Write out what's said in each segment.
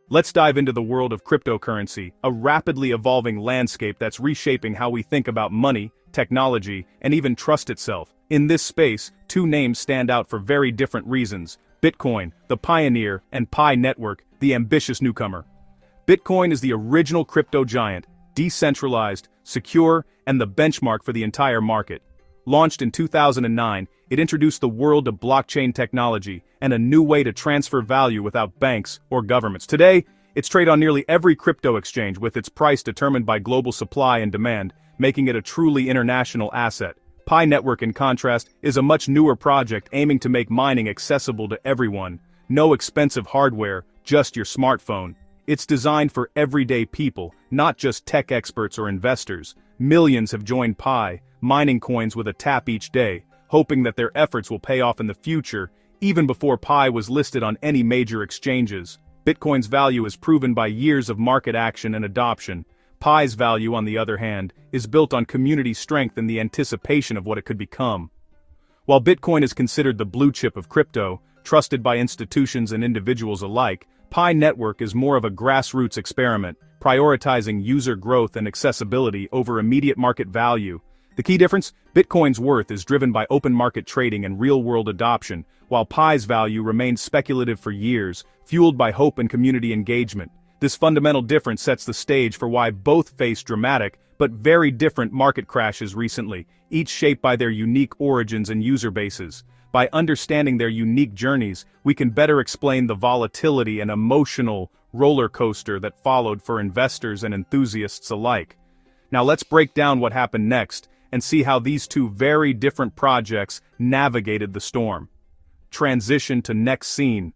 Let's dive into the world of cryptocurrency, a rapidly evolving landscape that's reshaping how we think about money, technology, and even trust itself. In this space, two names stand out for very different reasons: Bitcoin, the pioneer, and Pi Network, the ambitious newcomer. Bitcoin is the original crypto giant, decentralized, secure, and the benchmark for the entire market. Launched in 2009, it introduced the world of blockchain technology and a new way to transfer value without banks or governments. Today, it's traded on nearly every crypto exchange with its price determined by global supply and demand, making it a truly international asset. Pi Network, in contrast, is a much newer project aiming to make mining accessible to everyone. No expensive hardware, just your smartphone. It's designed for everyday people, not just tech experts or investors. Millions have joined Pi, mining coins with a tap each day, hoping that their efforts will pay off in the future, even before Pi was listed on any major exchanges. Bitcoin's value is proven by years of market action and adoption. Pi's value, on the other hand, is built on community strength and the anticipation of what it could become. While Bitcoin is considered the blue chip of crypto, trusted by institutions and individuals alike, Pi Network is more of a grassroots experiment, prioritizing user growth and accessibility over immediate market value. The key difference? Bitcoin's worth is driven by open market trading and real-world adoption, while Pi's value remains speculative for years, fueled by hope and community engagement. This fundamental difference sets the stage for why both faced dramatic but very different market crashes recently, each shaped by their unique origins and user bases. By understanding their unique journeys, we can better explain the volatility and emotional roller coaster that followed for investors and enthusiasts alike. Now let's break down what happened next and see how these two very different projects navigated the storm. Transition to next scene.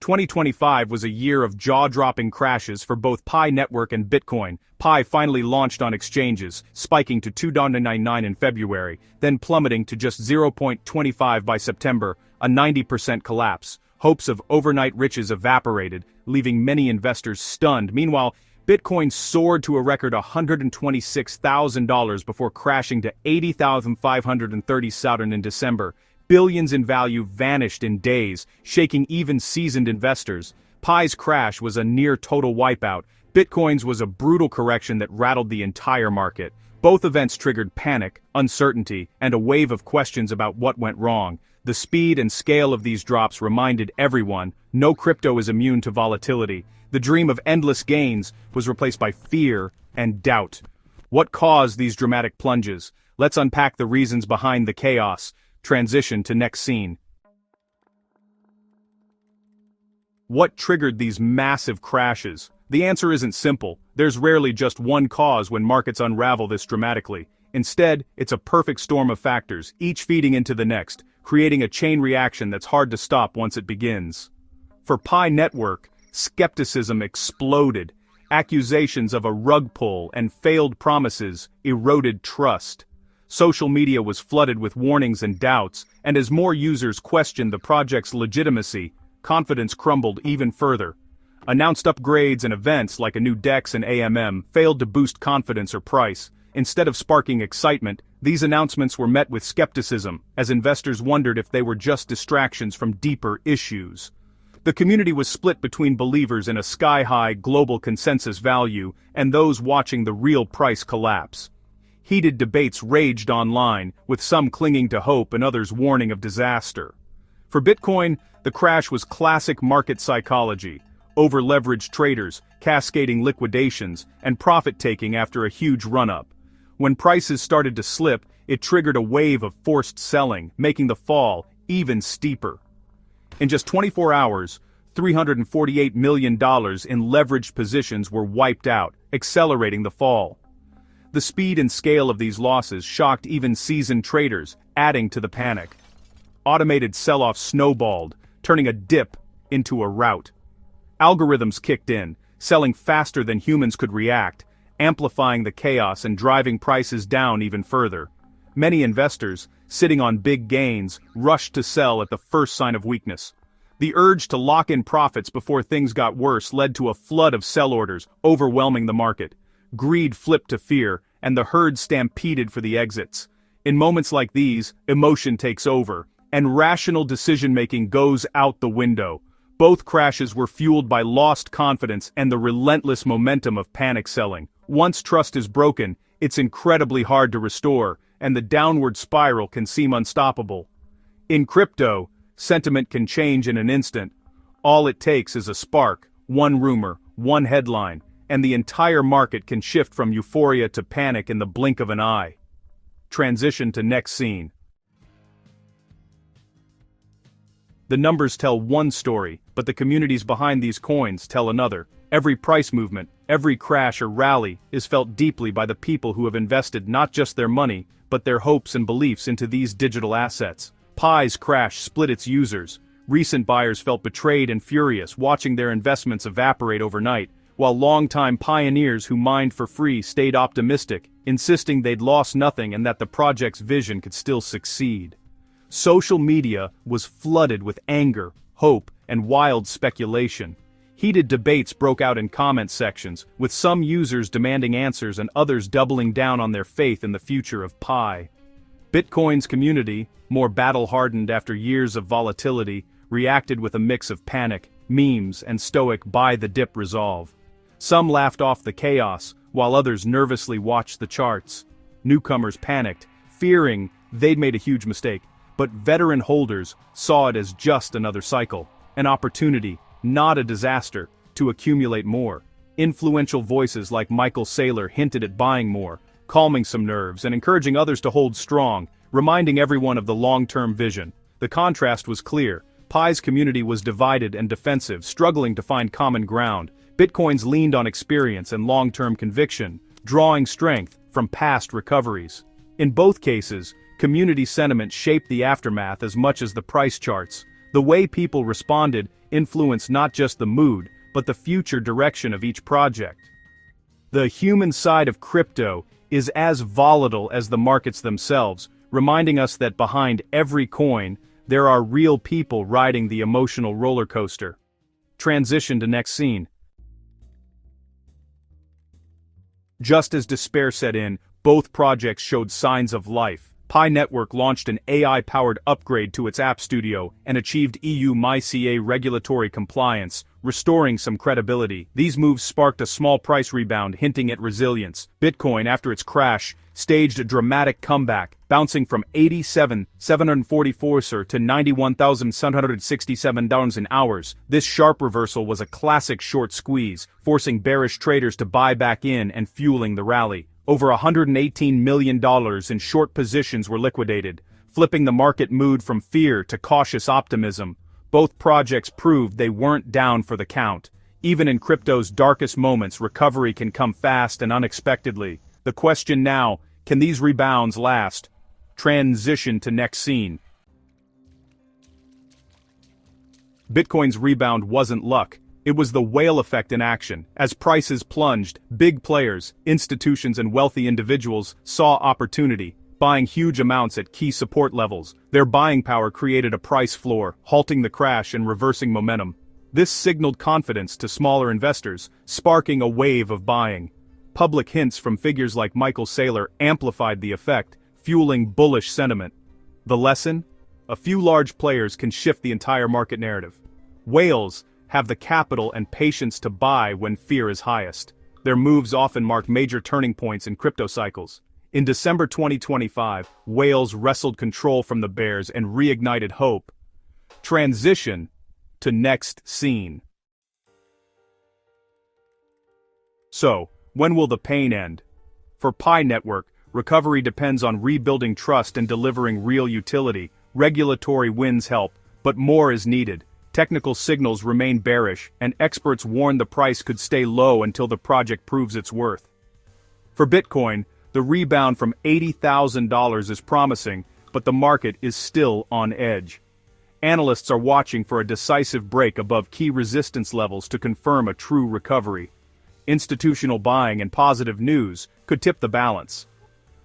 2025 was a year of jaw-dropping crashes for both Pi Network and Bitcoin. Pi finally launched on exchanges, spiking to $2.99 in February, then plummeting to just 0.25 by September, a 90% collapse. Hopes of overnight riches evaporated, leaving many investors stunned. Meanwhile, Bitcoin soared to a record $126,000 before crashing to $80,530 in December. Billions in value vanished in days, shaking even seasoned investors. Pi's crash was a near-total wipeout. Bitcoin's was a brutal correction that rattled the entire market. Both events triggered panic, uncertainty, and a wave of questions about what went wrong. The speed and scale of these drops reminded everyone, no crypto is immune to volatility. The dream of endless gains was replaced by fear and doubt. What caused these dramatic plunges? Let's unpack the reasons behind the chaos. Transition to next scene. What triggered these massive crashes? The answer isn't simple. There's rarely just one cause when markets unravel this dramatically. Instead, it's a perfect storm of factors, each feeding into the next, creating a chain reaction that's hard to stop once it begins. For Pi Network, skepticism exploded. Accusations of a rug pull and failed promises eroded trust. Social media was flooded with warnings and doubts, and as more users questioned the project's legitimacy, confidence crumbled even further. Announced upgrades and events like a new DEX and AMM failed to boost confidence or price. Instead of sparking excitement, these announcements were met with skepticism, as investors wondered if they were just distractions from deeper issues. The community was split between believers in a sky-high global consensus value and those watching the real price collapse. Heated debates raged online, with some clinging to hope and others warning of disaster. For Bitcoin, the crash was classic market psychology: over-leveraged traders, cascading liquidations, and profit-taking after a huge run-up. When prices started to slip, it triggered a wave of forced selling, making the fall even steeper. In just 24 hours, $348 million in leveraged positions were wiped out, accelerating the fall. The speed and scale of these losses shocked even seasoned traders, adding to the panic. Automated sell-offs snowballed, turning a dip into a rout. Algorithms kicked in, selling faster than humans could react, amplifying the chaos and driving prices down even further. Many investors, sitting on big gains, rushed to sell at the first sign of weakness. The urge to lock in profits before things got worse led to a flood of sell orders, overwhelming the market. Greed flipped to fear, and the herd stampeded for the exits. In moments like these, emotion takes over, and rational decision-making goes out the window. Both crashes were fueled by lost confidence and the relentless momentum of panic selling. Once trust is broken, it's incredibly hard to restore, and the downward spiral can seem unstoppable. In crypto, sentiment can change in an instant. All it takes is a spark, one rumor, one headline, and the entire market can shift from euphoria to panic in the blink of an eye. Transition to next scene. The numbers tell one story, but the communities behind these coins tell another. Every price movement, every crash or rally is felt deeply by the people who have invested not just their money, but their hopes and beliefs into these digital assets. Pi's crash split its users. Recent buyers felt betrayed and furious, watching their investments evaporate overnight, while longtime pioneers who mined for free stayed optimistic, insisting they'd lost nothing and that the project's vision could still succeed. Social media was flooded with anger, hope, and wild speculation. Heated debates broke out in comment sections, with some users demanding answers and others doubling down on their faith in the future of Pi. Bitcoin's community, more battle-hardened after years of volatility, reacted with a mix of panic, memes, and stoic buy-the-dip resolve. Some laughed off the chaos, while others nervously watched the charts. Newcomers panicked, fearing they'd made a huge mistake. But veteran holders saw it as just another cycle, an opportunity, not a disaster, to accumulate more. Influential voices like Michael Saylor hinted at buying more, calming some nerves and encouraging others to hold strong, reminding everyone of the long-term vision. The contrast was clear. Pi's community was divided and defensive, struggling to find common ground. Bitcoin's leaned on experience and long-term conviction, drawing strength from past recoveries. In both cases, community sentiment shaped the aftermath as much as the price charts. The way people responded influenced not just the mood, but the future direction of each project. The human side of crypto is as volatile as the markets themselves, reminding us that behind every coin, there are real people riding the emotional roller coaster. Transition to next scene. Just as despair set in, both projects showed signs of life. Pi Network launched an AI-powered upgrade to its App Studio and achieved EU MiCA regulatory compliance, restoring some credibility. These moves sparked a small price rebound, hinting at resilience. Bitcoin, after its crash, staged a dramatic comeback, bouncing from $87,744 to $91,767 in hours. This sharp reversal was a classic short squeeze, forcing bearish traders to buy back in and fueling the rally. Over $118 million in short positions were liquidated, flipping the market mood from fear to cautious optimism. Both projects proved they weren't down for the count. Even in crypto's darkest moments, recovery can come fast and unexpectedly. The question now, can these rebounds last? Transition to next scene. Bitcoin's rebound wasn't luck. It was the whale effect in action. As prices plunged, big players, institutions and wealthy individuals saw opportunity, buying huge amounts at key support levels. Their buying power created a price floor, halting the crash and reversing momentum. This signaled confidence to smaller investors, sparking a wave of buying. Public hints from figures like Michael Saylor amplified the effect, fueling bullish sentiment. The lesson? A few large players can shift the entire market narrative. Whales have the capital and patience to buy when fear is highest. Their moves often mark major turning points in crypto cycles. In December 2025, whales wrestled control from the bears and reignited hope. Transition to next scene. So, when will the pain end? For Pi Network, recovery depends on rebuilding trust and delivering real utility. Regulatory wins help, but more is needed. Technical signals remain bearish, and experts warn the price could stay low until the project proves its worth. For Bitcoin, the rebound from $80,000 is promising, but the market is still on edge. Analysts are watching for a decisive break above key resistance levels to confirm a true recovery. Institutional buying and positive news could tip the balance.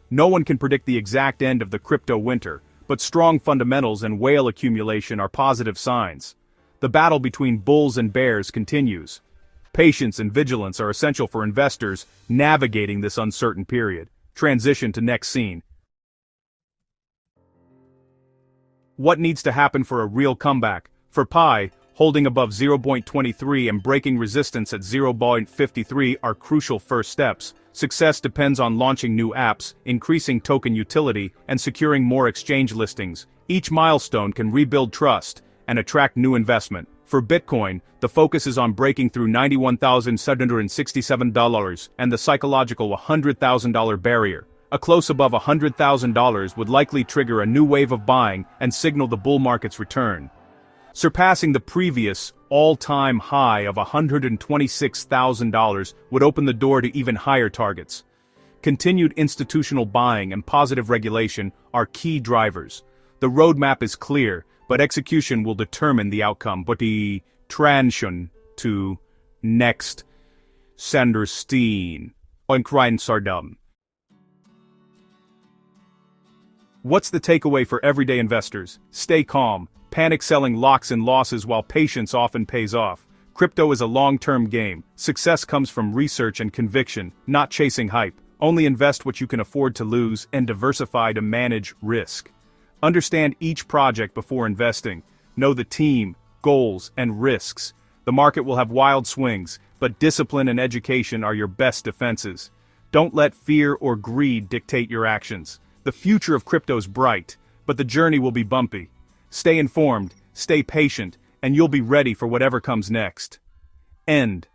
No one can predict the exact end of the crypto winter, but strong fundamentals and whale accumulation are positive signs. The battle between bulls and bears continues. Patience and vigilance are essential for investors navigating this uncertain period. Transition to next scene. What needs to happen for a real comeback? For Pi, Holding above 0.23 and breaking resistance at 0.53 are crucial first steps. Success depends on launching new apps, increasing token utility, and securing more exchange listings. Each milestone can rebuild trust and attract new investment. For Bitcoin, the focus is on breaking through $91,767 and the psychological $100,000 barrier. A close above $100,000 would likely trigger a new wave of buying and signal the bull market's return. Surpassing the previous all-time high of $126,000 would open the door to even higher targets. Continued institutional buying and positive regulation are key drivers. The roadmap is clear, but execution will determine the outcome. But the transition to next Sanderstein on Sardum. What's the takeaway for everyday investors? Stay calm. Panic selling locks in losses while patience often pays off. Crypto is a long-term game. Success comes from research and conviction, not chasing hype. Only invest what you can afford to lose and diversify to manage risk. Understand each project before investing. Know the team, goals, and risks. The market will have wild swings, but discipline and education are your best defenses. Don't let fear or greed dictate your actions. The future of crypto's bright, but the journey will be bumpy. Stay informed, stay patient, and you'll be ready for whatever comes next. End.